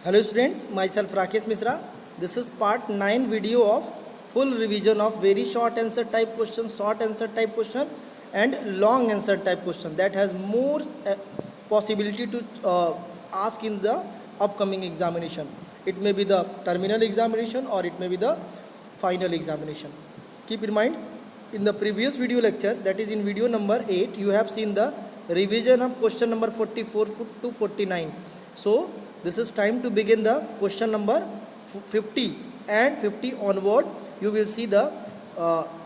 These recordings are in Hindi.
Hello students, myself Rakesh Misra. This is part 9 video of full revision of very short answer type question, short answer type question and long answer type question that has more possibility to ask in the upcoming examination. It may be the terminal examination or it may be the final examination. Keep in mind, in the previous video lecture, that is in video number 8, you have seen the revision of question number 44 to 49. So this is time to begin the question number 50, and 50 onward you will see the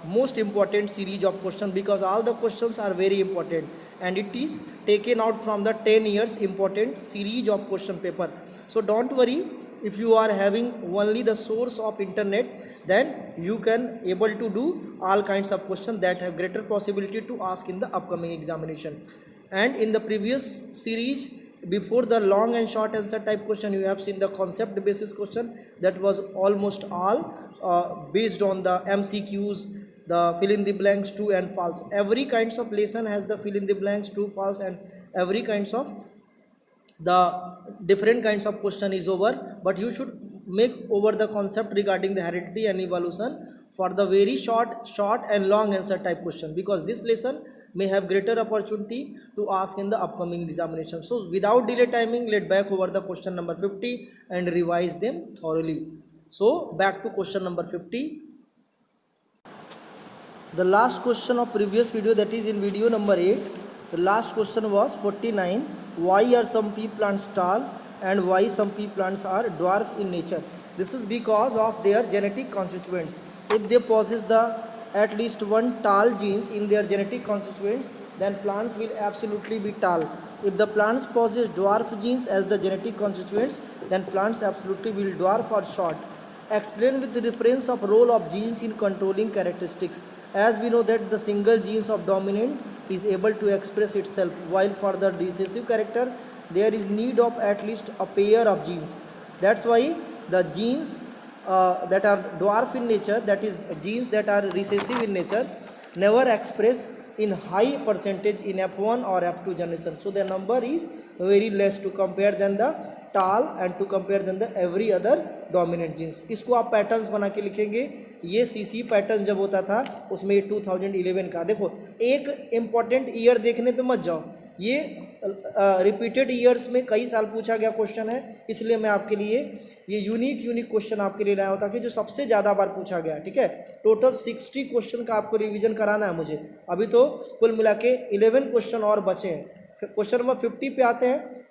most important series of questions, because all the questions are very important and it is taken out from the 10 years important series of question paper. So don't worry, if you are having only the source of internet, then you can able to do all kinds of questions that have greater possibility to ask in the upcoming examination. And in the previous series, before the long and short answer type question, you have seen the concept basis question that was almost all based on the MCQs, the fill in the blanks, true and false. Every kinds of lesson has the fill in the blanks, true, false, and every kinds of the different kinds of question is over, but you should make over the concept regarding the heredity and evolution for the very short and long answer type question, because this lesson may have greater opportunity to ask in the upcoming examination. So without delay timing, let back over the question number 50 and revise them thoroughly. So back to question number 50. The last question of previous video, that is in video number 8, the last question was 49. Why are some pea plants tall and why some pea plants are dwarf in nature? This is because of their genetic constituents. If they possess the at least one tall genes in their genetic constituents, then plants will absolutely be tall. If the plants possess dwarf genes as the genetic constituents, then plants absolutely will dwarf or short. Explain with reference of role of genes in controlling characteristics. As we know that the single genes of dominant is able to express itself, while for the recessive characters there is need of at least a pair of genes. That's why the genes that are dwarf in nature, that is genes that are recessive in nature, never express in high percentage in F1 or F2 generation. So the number is very less to compare than the tall and to compare then the every other dominant genes. इसको आप पैटर्न्स बना के लिखेंगे. ये सीसी पैटर्न जब होता था उसमें ये 2011 का. देखो एक इम्पॉर्टेंट ईयर देखने पे मत जाओ, ये रिपीटेड ईयर्स में कई साल पूछा गया क्वेश्चन है, इसलिए मैं आपके लिए ये यूनिक क्वेश्चन आपके लिए लाया होता कि जो सबसे ज़्यादा बार पूछा गया. ठीक है, टोटल 60 क्वेश्चन का आपको रिविजन कराना है मुझे. अभी तो कुल मिला के 11 क्वेश्चन और बचे हैं. क्वेश्चन नंबर 50 पे आते हैं.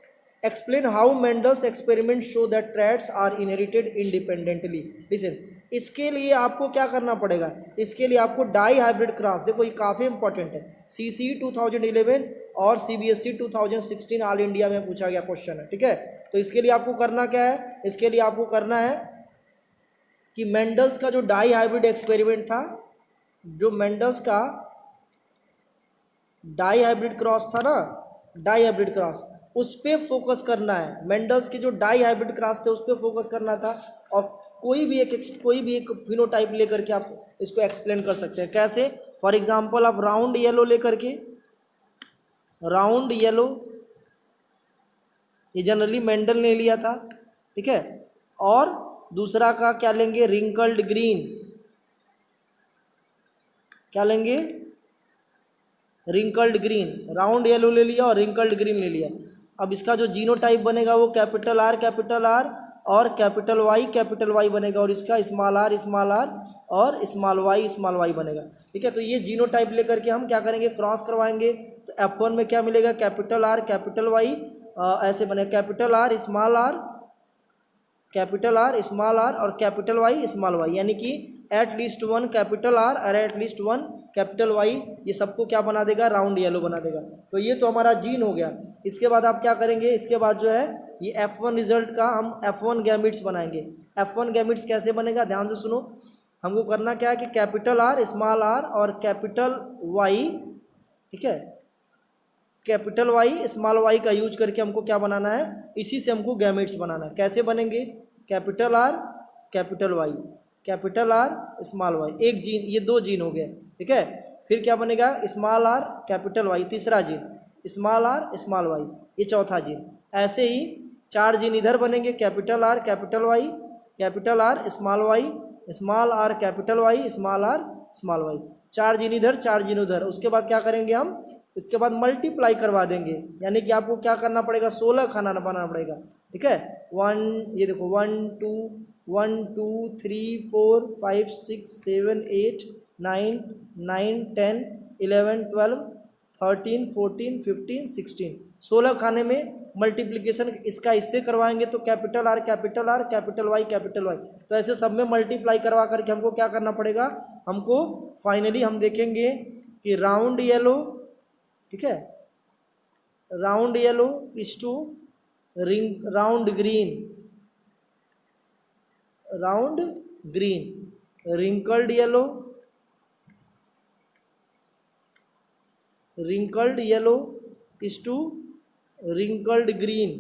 Explain how Mendel's experiment show that traits are inherited independently. Listen, इसके लिए आपको क्या करना पड़ेगा? इसके लिए आपको डाई हाइब्रिड क्रॉस, देखो ये काफ़ी इंपॉर्टेंट है. CC 2011 और CBSE 2016 ऑल इंडिया में पूछा गया क्वेश्चन है. ठीक है, तो इसके लिए आपको करना क्या है? इसके लिए आपको करना है कि मेंडल्स का जो डाई हाइब्रिड एक्सपेरिमेंट था, जो मेंडल्स का डाई हाइब्रिड क्रॉस था ना, डाई हाइब्रिड क्रॉस, उस पर फोकस करना है. मेंडल्स के जो डाई हाइब्रिड क्रॉस थे उस पर फोकस करना था. और कोई भी एक फिनोटाइप लेकर के आप इसको एक्सप्लेन कर सकते हैं. कैसे? फॉर एग्जांपल आप राउंड येलो लेकर के, राउंड येलो ये जनरली मेंडल ने लिया था. ठीक है, और दूसरा का क्या लेंगे? Wrinkled green. क्या लेंगे? Wrinkled green. राउंड येलो ले लिया और रिंकल्ड ग्रीन ले लिया. अब इसका जो जीनोटाइप बनेगा वो कैपिटल आर और कैपिटल वाई बनेगा, और इसका स्मॉल आर और स्मॉल वाई बनेगा. ठीक है, तो ये जीनोटाइप लेकर के हम क्या करेंगे? क्रॉस करवाएंगे. तो F1 में क्या मिलेगा? कैपिटल आर वाई ऐसे बनेगा. कैपिटल आर स्मॉल आर और कैपिटल वाई, यानी कि at least one capital R और at least one capital Y, ये सबको क्या बना देगा? राउंड येलो बना देगा. तो ये तो हमारा जीन हो गया. इसके बाद आप क्या करेंगे? इसके बाद जो है ये F1 रिजल्ट का हम F1 गैमिट्स बनाएंगे. F1 गैमिट्स कैसे बनेगा? ध्यान से सुनो. हमको करना क्या है कि कैपिटल आर, स्मॉल आर और कैपिटल वाई, ठीक है, कैपिटल वाई स्मॉल वाई का यूज करके हमको क्या बनाना है? इसी से हमको गैमेट्स बनाना है. कैसे बनेंगे? Capital R capital Y, capital R small Y, एक जीन, ये दो जीन हो गए. ठीक है, फिर क्या बनेगा? स्मॉल आर कैपिटल वाई तीसरा gene, small R small Y ये चौथा जीन. ऐसे ही चार जीन इधर बनेंगे, capital R capital Y, capital R small Y, small R capital Y, small R small Y. चार जीन इधर चार जीन उधर। उसके बाद क्या करेंगे हम, इसके बाद मल्टीप्लाई करवा देंगे, यानी कि आपको क्या करना पड़ेगा, 16 खाना बनाना पड़ेगा। ठीक है, वन, ये देखो 1 2 3 4 5 6 7 8 9 9 10 11 12 13 14 15 16, 16 खाने में मल्टीप्लिकेशन इसका इससे करवाएंगे तो capital R capital R capital Y capital Y, तो ऐसे सब में मल्टीप्लाई करवा करके हमको क्या करना पड़ेगा, हमको फाइनली हम देखेंगे कि राउंड येलो, ठीक है, round yellow is to ring round green, round green, wrinkled yellow, wrinkled yellow is to wrinkled green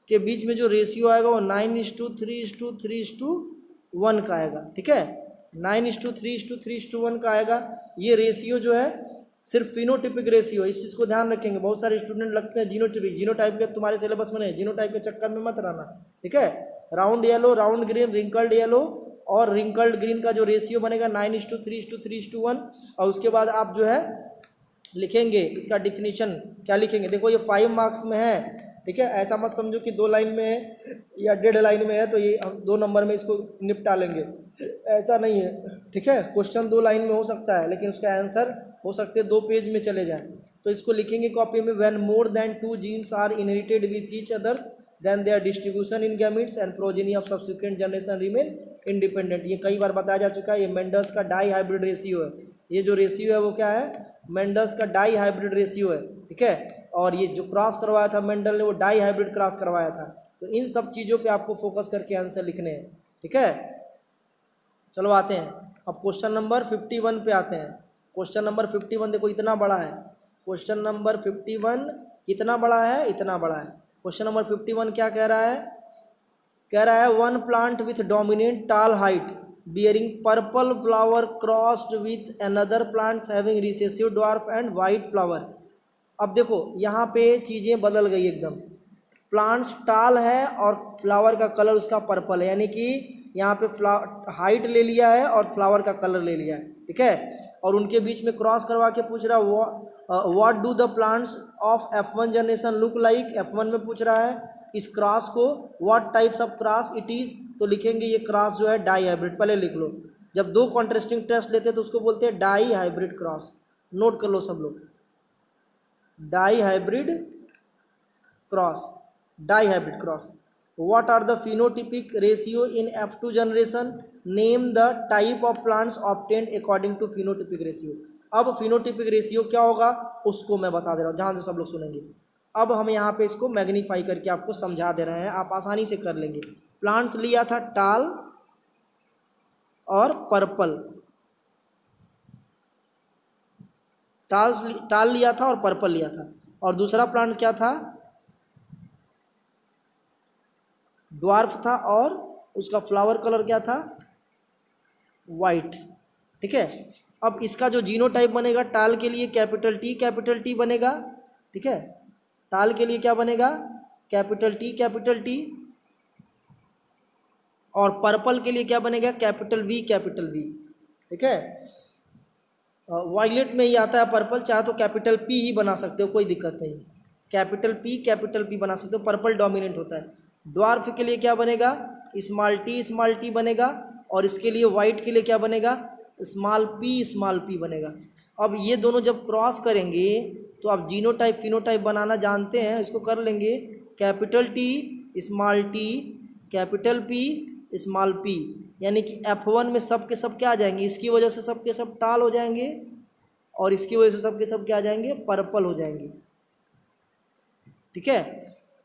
के बीच में जो रेशियो आएगा वो 9:3:3:3:1 का आएगा। ठीक है, 9:3:3:1 का आएगा। ये रेशियो जो है सिर्फ फिनोटिपिक रेशियो, इस चीज़ को ध्यान रखेंगे। बहुत सारे स्टूडेंट लगते हैं जीनोटिपिक, जीनोटाइप के तुम्हारे सिलेबस में नहीं, जीनोटाइप के चक्कर में मत रहना। ठीक है, round yellow, round green, wrinkled yellow और रिंकल्ड ग्रीन का जो रेशियो बनेगा 9:3:3:1, और उसके बाद आप जो है लिखेंगे इसका डिफिनीशन। क्या लिखेंगे, देखो ये 5 मार्क्स में है। ठीक है, ऐसा मत समझो कि 2 लाइन में है या 1.5 लाइन में है तो ये हम 2 नंबर में इसको निपटा लेंगे, ऐसा नहीं है। ठीक है, क्वेश्चन 2 लाइन में हो सकता है लेकिन उसका आंसर हो सकते 2 पेज में चले जाए। तो इसको लिखेंगे कॉपी में, when more than 2 genes are inherited with each others then their distribution in gametes and progeny of subsequent generation remain independent. ये कई बार बताया जा चुका है, ये मेंडल्स का डाई हाइब्रिड रेशियो है। ये जो रेशियो है वो क्या है, मेंडल्स का डाई हाइब्रिड रेशियो है। ठीक है, और ये जो क्रॉस करवाया था मेंडल ने वो डाई हाइब्रिड क्रॉस करवाया था। तो इन सब चीज़ों पे आपको फोकस करके आंसर लिखने हैं। ठीक है, चलो आते हैं अब क्वेश्चन नंबर 51 पे आते हैं। क्वेश्चन नंबर 51 देखो इतना बड़ा है। क्वेश्चन नंबर 51 कितना बड़ा है, इतना बड़ा है। क्वेश्चन नंबर 51 क्या कह रहा है, कह रहा है वन प्लांट विथ डोमिनेंट टाल height bearing purple flower crossed with another plants having recessive dwarf and white flower. अब देखो यहाँ पे चीज़ें बदल गई एकदम। प्लांट्स टाल है और फ्लावर का कलर उसका पर्पल है, यानी कि यहाँ पे हाइट ले लिया है और फ्लावर का कलर ले लिया है। ठीक है, और उनके बीच में क्रॉस करवा के पूछ रहा है what do the plants of F1 generation look like. F1 में पूछ रहा है इस क्रॉस को, what types of cross it is, तो लिखेंगे ये क्रॉस जो है डाई हाइब्रिड। पहले लिख लो, जब 2 कॉन्ट्रास्टिंग टेस्ट लेते हैं तो उसको बोलते हैं डाई हाइब्रिड क्रॉस। नोट कर लो सब लोग, di hybrid cross, di hybrid cross. What are the phenotypic ratio in F2 generation? Name the type of plants obtained according to phenotypic ratio. अब phenotypic ratio क्या होगा उसको मैं बता दे रहा हूँ, ध्यान से सब लोग सुनेंगे। अब हम यहाँ पे इसको मैग्नीफाई करके आपको समझा दे रहे हैं, आप आसानी से कर लेंगे। प्लांट्स लिया था टाल और पर्पल, टाल लिया था और पर्पल लिया था, और दूसरा प्लांट्स क्या था, ड्वार्फ था, और उसका फ्लावर कलर क्या था, वाइट। ठीक है, अब इसका जो जीनोटाइप बनेगा टाल के लिए कैपिटल टी बनेगा। ठीक है, टाल के लिए क्या बनेगा, कैपिटल टी, और पर्पल के लिए क्या बनेगा, कैपिटल वी। ठीक है, वायलेट में ही आता है पर्पल, चाहे तो कैपिटल पी ही बना सकते हो, कोई दिक्कत नहीं। कैपिटल पी बना सकते हो, पर्पल डोमिनेंट होता है। ड्वार्फ के लिए क्या बनेगा, स्मॉल टी बनेगा, और इसके लिए वाइट के लिए क्या बनेगा, स्मॉल पी बनेगा। अब ये दोनों जब क्रॉस करेंगे तो आप जीनोटाइप फिनोटाइप बनाना जानते हैं, इसको कर लेंगे capital T small T capital P small P, यानी कि F1 में सब के सब क्या आ जाएंगे, इसकी वजह से सब के सब टाल हो जाएंगे और इसकी वजह से सब के सब क्या आ जाएंगे, पर्पल हो जाएंगे। ठीक है,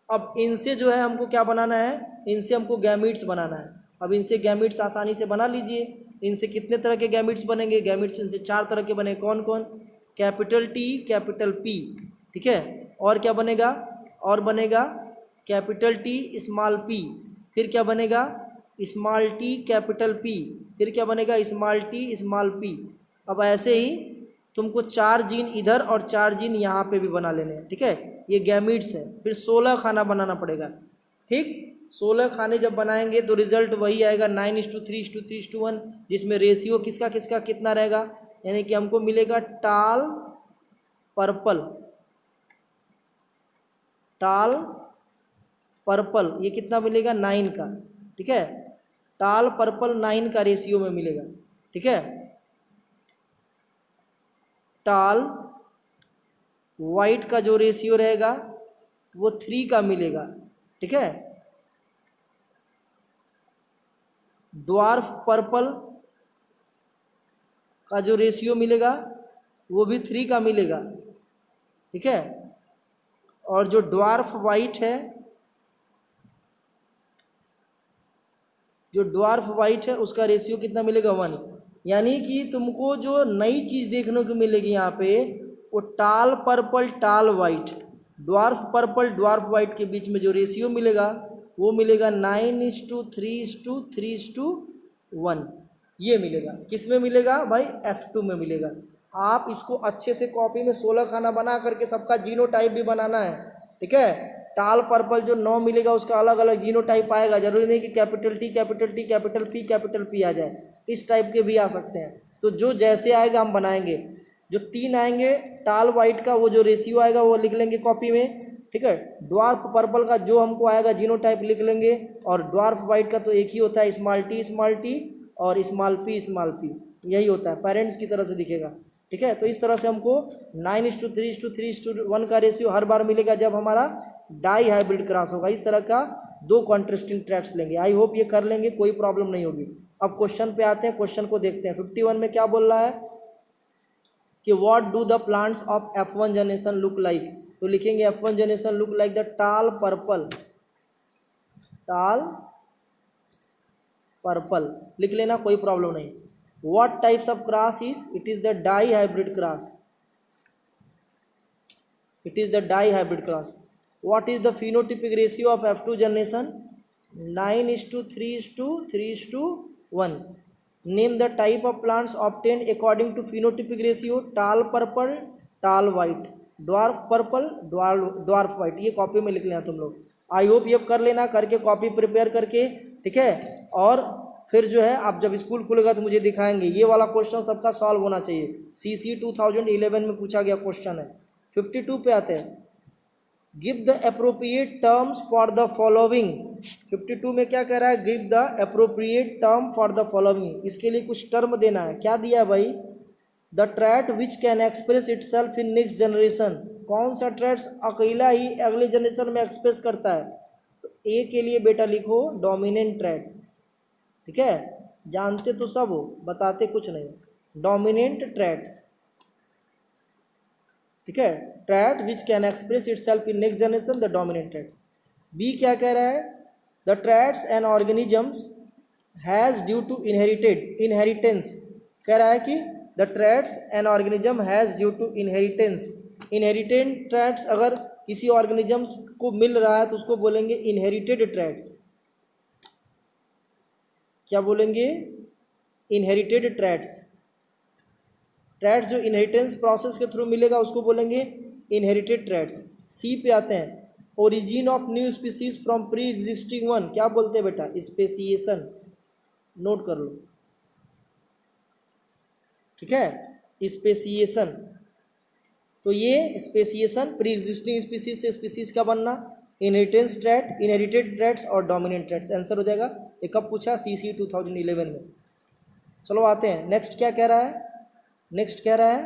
अब इनसे जो है हमको क्या बनाना है, इनसे हमको गैमीट्स बनाना है। अब इनसे गैमीट्स आसानी से बना लीजिए। इनसे कितने तरह के गैमीट्स बनेंगे, गैमीट्स इनसे 4 तरह के बने। कौन कौन, कैपिटल टी कैपिटल पी। ठीक है, और क्या बनेगा, और बनेगा कैपिटल टी स्मॉल पी, फिर क्या बनेगा, स्मॉल टी कैपिटल पी, फिर क्या बनेगा, स्मॉल टी स्मॉल पी। अब ऐसे ही तुमको 4 जीन इधर और 4 जीन यहाँ पे भी बना लेने हैं, ठीक है। ये गैमीट्स है, फिर 16 खाना बनाना पड़ेगा, ठीक। 16 खाने जब बनाएंगे तो रिजल्ट वही आएगा 9:3:3:1, जिसमें रेशियो किसका किसका कितना रहेगा, यानी कि हमको मिलेगा टाल पर्पल ये कितना मिलेगा 9 का, ठीक है। टाल पर्पल 9 का रेशियो में मिलेगा, ठीक है। टाल वाइट का जो रेशियो रहेगा वो 3 का मिलेगा, ठीक है। ड्वार्फ पर्पल का जो रेशियो मिलेगा वो भी 3 का मिलेगा, ठीक है। और जो ड्वार्फ वाइट है, उसका रेशियो कितना मिलेगा 1। यानी कि तुमको जो नई चीज़ देखने को मिलेगी यहाँ पे वो टाल पर्पल टाल white, dwarf purple dwarf white के बीच में जो रेशियो मिलेगा वो मिलेगा 9:3:3:1, ये मिलेगा। किस में मिलेगा भाई, F2 में मिलेगा। आप इसको अच्छे से कॉपी में 16 खाना बना करके सबका जीनोटाइप भी बनाना है, ठीक है। टाल पर्पल जो 9 मिलेगा उसका अलग अलग जीनोटाइप आएगा, जरूरी नहीं कि capital T capital T capital P आ जाए, इस टाइप के भी आ सकते हैं। तो जो जैसे आएगा हम बनाएंगे। जो 3 आएंगे टाल वाइट का वो जो रेशियो आएगा वो लिख लेंगे कॉपी में, ठीक है। ड्वार्फ पर्पल का जो हमको आएगा जीनोटाइप लिख लेंगे, और ड्वार्फ वाइट का तो एक ही होता है स्मॉल टी और स्मॉल पी, यही होता है, पेरेंट्स की तरह से दिखेगा, ठीक है। तो इस तरह से हमको 9:3:3:1 का रेशियो हर बार मिलेगा जब हमारा डाई हाइब्रिड क्रॉस होगा। इस तरह का 2 कॉन्ट्रास्टिंग ट्रैक्स लेंगे। आई होप ये कर लेंगे, कोई प्रॉब्लम नहीं होगी। अब क्वेश्चन पे आते हैं, क्वेश्चन को देखते हैं। 51 में क्या बोल रहा है कि what do the plants of F1 generation look like. तो लिखेंगे F1 generation look like the टाल पर्पल लिख लेना, कोई प्रॉब्लम नहीं। What types of grass is? It is the dihybrid grass. What is the phenotypic ratio of F2 generation? 9:3:3:1. Name the type of plants obtained according to phenotypic ratio. Tall purple, tall white, dwarf purple, dwarf white. ये कॉपी में लिख लेना तुम लोग। आई होप ये कर लेना, करके कॉपी प्रिपेयर करके, ठीक है। और फिर जो है आप जब स्कूल खुलेगा तो मुझे दिखाएंगे। ये वाला क्वेश्चन सबका सॉल्व होना चाहिए, CC 2011 में पूछा गया क्वेश्चन है। 52 पे आते हैं, give the appropriate terms for the following. 52 में क्या कह रहा है, give the appropriate term for the following. इसके लिए कुछ टर्म देना है। क्या दिया है भाई, the trait which can express itself in next generation. कौन सा ट्रैट्स अकेला ही अगले जनरेशन में एक्सप्रेस करता है। तो ए के लिए बेटा लिखो डोमिनेंट ट्रैट, ठीक है। जानते तो सब हो, बताते कुछ नहीं। डोमिनेंट ट्रैट्स, ठीक है। Trait which can express itself in next generation, the dominant traits. B क्या कह रहा है, the traits and organisms has due to inheritance. कह रहा है कि the traits and organism has due to inheritance. Inheritant traits अगर किसी ऑर्गेनिजम्स को मिल रहा है तो उसको बोलेंगे इनहेरिटेड ट्रैट्स। क्या बोलेंगे, इनहेरिटेड ट्रैट्स। ट्रैट्स जो इनहेरिटेंस प्रोसेस के थ्रू मिलेगा उसको बोलेंगे इनहेरिटेड ट्रैट्स। सी पे आते हैं, origin of new species from pre existing one. क्या बोलते हैं बेटा, स्पेसिएशन। नोट कर लो, ठीक है, स्पेसिएशन। तो ये स्पेसिएशन प्री एग्जिस्टिंग स्पीसीज से स्पीसीज का बनना, इनहेरिटेंस ट्रैट, इनहेरिटेड ट्रैट्स और डोमिनेंट ट्रैट्स। आंसर हो जाएगा। ये कब पूछा, CC 2011 में। चलो आते हैं नेक्स्ट। क्या कह रहा है, नेक्स्ट कह रहा है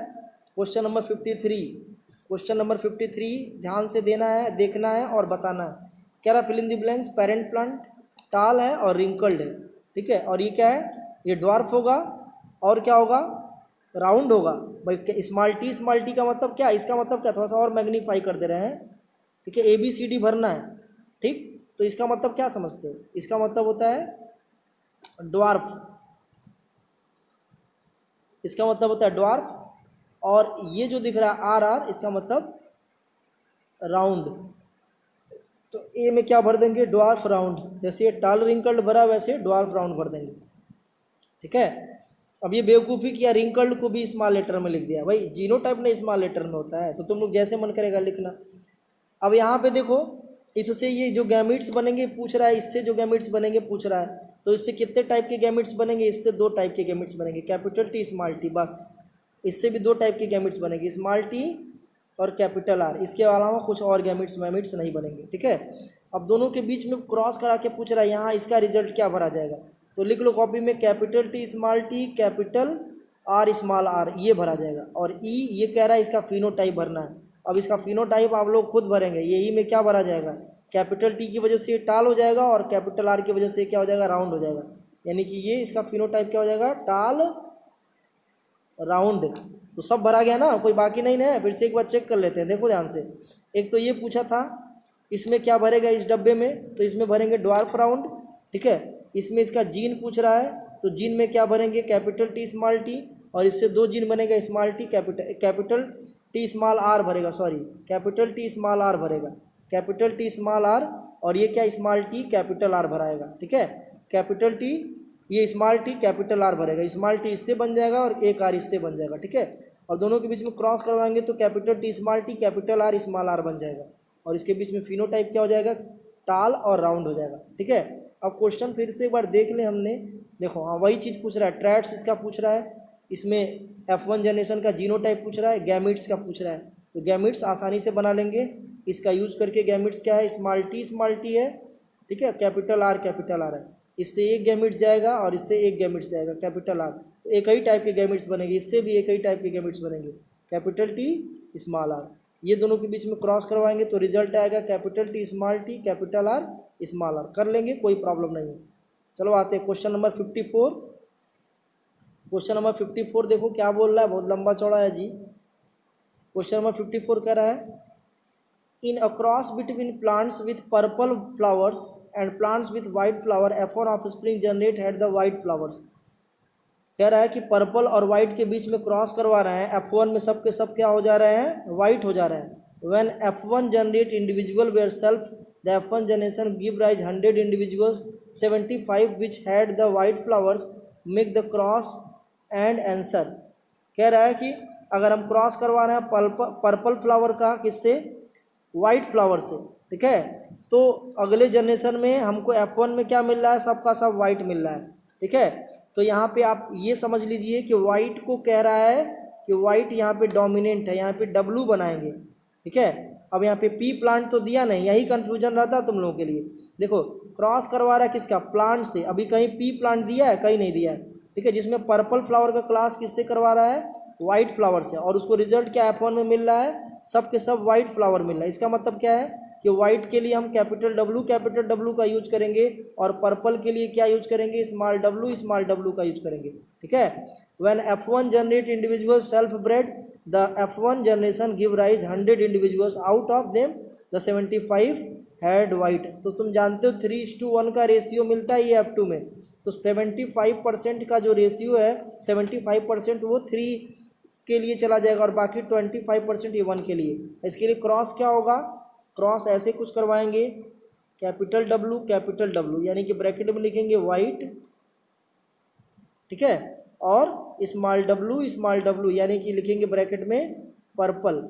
क्वेश्चन नंबर 53। क्वेश्चन नंबर 53 ध्यान से देना है, देखना है और बताना है। कह रहा fill in the blanks, parent plant tall है और रिंकल्ड है, ठीक है। और ये क्या है, ये ड्वार्फ होगा और क्या होगा, राउंड होगा। भाई स्मॉल टी का मतलब क्या, इसका मतलब क्या, थोड़ा सा और मैग्नीफाई कर दे रहे हैं, ठीक है। ABCD भरना है, ठीक। तो इसका मतलब क्या समझते हो, इसका मतलब होता है ड्वार्फ, इसका मतलब होता है ड्वार्फ। और ये जो दिख रहा है RR, इसका मतलब राउंड। तो ए में क्या भर देंगे, ड्वार्फ राउंड। जैसे ये टाल रिंकल्ड भरा वैसे ड्वार्फ राउंड भर देंगे, ठीक है। अब ये बेवकूफ़ी किया, रिंकल्ड को भी स्मॉल लेटर में लिख दिया। भाई जीनोटाइप नहीं स्मॉल लेटर में होता है, तो तुम लोग जैसे मन करेगा लिखना। अब यहाँ पे देखो, इससे ये जो गैमिट्स बनेंगे पूछ रहा है, इससे जो गैमिट्स बनेंगे पूछ रहा है, तो इससे कितने टाइप के गैमिट्स बनेंगे? इससे 2 टाइप के गैमिट्स बनेंगे, कैपिटल टी स्मॉल टी, बस। इससे भी 2 टाइप के गैमिट्स बनेंगे, स्मॉल टी और कैपिटल आर। इसके अलावा कुछ और गैमिट्स वैमिट्स नहीं बनेंगे, ठीक है। अब दोनों के बीच में क्रॉस करा के पूछ रहा है, यहाँ इसका रिजल्ट क्या भरा जाएगा? तो लिख लो कॉपी में, capital T small T capital R small R, ये भरा जाएगा। और ई ये कह रहा है इसका फिनोटाइप भरना है। अब इसका फिनोटाइप आप लोग खुद भरेंगे। ये ई में क्या भरा जाएगा? कैपिटल टी की वजह से ये टाल हो जाएगा, और कैपिटल आर की वजह से क्या हो जाएगा? राउंड हो जाएगा। यानी कि ये इसका फिनोटाइप क्या हो जाएगा? टाल राउंड। तो सब भरा गया ना, कोई बाकी नहीं ना? फिर से एक बार चेक कर लेते हैं, देखो ध्यान से। एक तो ये पूछा था, इसमें क्या भरेगा इस डब्बे में? तो इसमें भरेंगे ड्वार्फ राउंड, ठीक है। इसमें इसका जीन पूछ रहा है, तो जीन में क्या भरेंगे? कैपिटल टी स्मॉल टी, और इससे 2 जीन बनेगा, small T capital T small R भरेगा, sorry capital T small R भरेगा, कैपिटल टी स्मॉल आर। और ये क्या? स्मॉल टी कैपिटल आर भराएगा, ठीक है। कैपिटल टी, ये स्मॉल टी कैपिटल आर भरेगा, स्मॉल टी इससे बन जाएगा और एक आर इससे बन जाएगा, ठीक है। और दोनों के बीच में क्रॉस करवाएंगे तो capital T small T capital R small R बन जाएगा, और इसके बीच में फिनोटाइप क्या हो जाएगा? टाल और राउंड हो जाएगा, ठीक है। अब क्वेश्चन फिर से एक बार देख लें हमने। देखो हाँ, वही चीज़ पूछ रहा है, ट्रैट्स इसका पूछ रहा है, इसमें F1 जनरेशन का जीनोटाइप पूछ रहा है, गैमिट्स का पूछ रहा है। तो गैमिट्स आसानी से बना लेंगे इसका यूज करके। गैमिट्स क्या है? स्मॉल टी है, ठीक है, कैपिटल आर है। इससे एक गैमिट्स जाएगा और इससे एक गैमिट्स जाएगा, कैपिटल आर। तो एक ही टाइप के गैमिट्स बनेंगे, इससे भी एक ही टाइप के गैमिट्स बनेंगे, कैपिटल टी स्मॉल आर। ये दोनों के बीच में क्रॉस करवाएंगे तो रिजल्ट आएगा capital T small T capital R small R. कर लेंगे, कोई प्रॉब्लम नहीं है। चलो आते हैं क्वेश्चन नंबर 54। क्वेश्चन नंबर 54 देखो क्या बोल रहा है, बहुत लंबा चौड़ा है जी। क्वेश्चन नंबर 54 कह रहा है, in a cross between plants with purple flowers and plants with white flower F1 offspring generate had the white flowers. कह रहा है कि पर्पल और वाइट के बीच में क्रॉस करवा रहे हैं, F1 में सब के सब क्या हो जा रहे हैं? वाइट हो जा रहे हैं। When F1 generate individual where self the F1 generation give rise 100 individuals, 75 which had the white flowers make the cross and answer. कह रहा है कि अगर हम क्रॉस करवा रहे हैं पर्पल फ्लावर का किससे? वाइट फ्लावर से, ठीक है। तो अगले जनरेशन में हमको F1 में क्या मिल रहा है? सबका सब वाइट मिल रहा है, ठीक है। तो यहाँ पे आप ये समझ लीजिए कि वाइट को कह रहा है कि वाइट यहाँ पे डोमिनेंट है, यहाँ पे W बनाएंगे, ठीक है। अब यहाँ पे पी प्लांट तो दिया नहीं, यही कन्फ्यूजन रहता तुम लोगों के लिए। देखो क्रॉस करवा रहा है किसका? प्लांट से। अभी कहीं पी प्लांट दिया है? कहीं नहीं दिया है, ठीक है। जिसमें पर्पल फ्लावर का क्लास किससे करवा रहा है? वाइट फ्लावर से। और उसको रिजल्ट क्या F1 में मिल रहा है? सब के सब वाइट फ्लावर मिल रहा है। इसका मतलब क्या है कि वाइट के लिए हम कैपिटल W का यूज करेंगे, और पर्पल के लिए क्या यूज करेंगे? स्मॉल w का यूज करेंगे, ठीक है। When F1 generate individual self bread the F1 generation give rise 100 individuals, out of them the 75 had white. तो तुम जानते हो 3:1 का रेशियो मिलता है ये F2 में। तो 75% का जो रेशियो है, 75% वो 3 के लिए चला जाएगा, और बाकी 25% ये 1 के लिए। इसके लिए क्रॉस क्या होगा? क्रॉस ऐसे कुछ करवाएंगे, कैपिटल W, यानी कि ब्रैकेट में लिखेंगे वाइट, ठीक है, और स्मॉल w यानी कि लिखेंगे ब्रैकेट में पर्पल,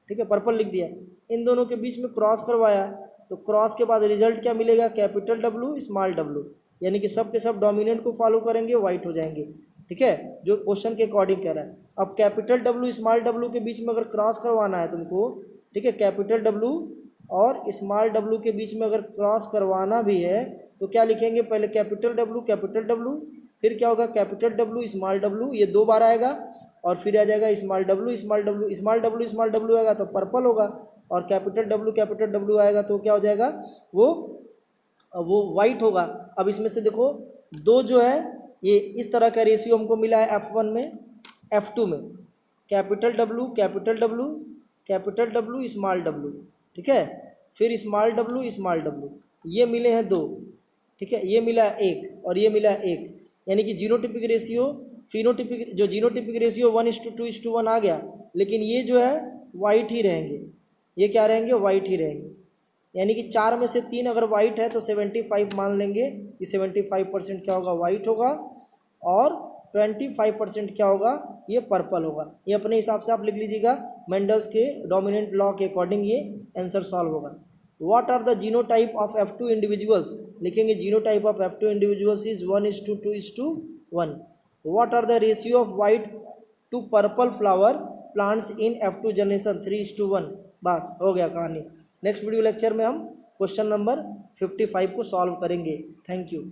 ठीक है, पर्पल लिख दिया। इन दोनों के बीच में क्रॉस करवाया, तो क्रॉस के बाद रिजल्ट क्या मिलेगा? कैपिटल W स्मॉल w, यानी कि सब के सब डोमिनेंट को फॉलो करेंगे, वाइट हो जाएंगे, ठीक है, जो क्वेश्चन के अकॉर्डिंग कह रहा है। अब कैपिटल W स्मॉल w के बीच में अगर क्रॉस करवाना है तुमको, ठीक है, कैपिटल W और स्मॉल w के बीच में अगर क्रॉस करवाना भी है तो क्या लिखेंगे? पहले कैपिटल W, फिर क्या होगा? कैपिटल W स्मॉल w, ये 2 बार आएगा, और फिर आ जाएगा स्मॉल w आएगा तो पर्पल होगा, और कैपिटल W आएगा तो क्या हो जाएगा? वो वाइट होगा। अब इसमें से देखो 2 जो है ये इस तरह का रेशियो हमको मिला है F1 में, F2 में कैपिटल W स्मॉल w, ठीक है, फिर स्मॉल w, ये मिले हैं 2, ठीक है, ये मिला 1 और ये मिला 1, यानी कि जीनोटिपिक रेशियो जीनोटिपिक रेशियो 1:2:1 आ गया, लेकिन ये जो है वाइट ही रहेंगे। ये क्या रहेंगे? वाइट ही रहेंगे। यानी कि 4 में से 3 अगर वाइट है तो 75 मान लेंगे कि 75% क्या होगा? वाइट होगा। और 25% क्या होगा, ये पर्पल होगा। ये अपने हिसाब से आप लिख लीजिएगा, मेंडल्स के डोमिनेंट लॉ के अकॉर्डिंग ये आंसर सॉल्व होगा। What are the genotype of F2 individuals, लिखेंगे genotype of F2 individuals is 1:2:1। What are the ratio of white to purple flower plants in F2 generation 3:1। बस हो गया कहानी। नेक्स्ट वीडियो लेक्चर में हम क्वेश्चन नंबर 55 को सॉल्व करेंगे। Thank you.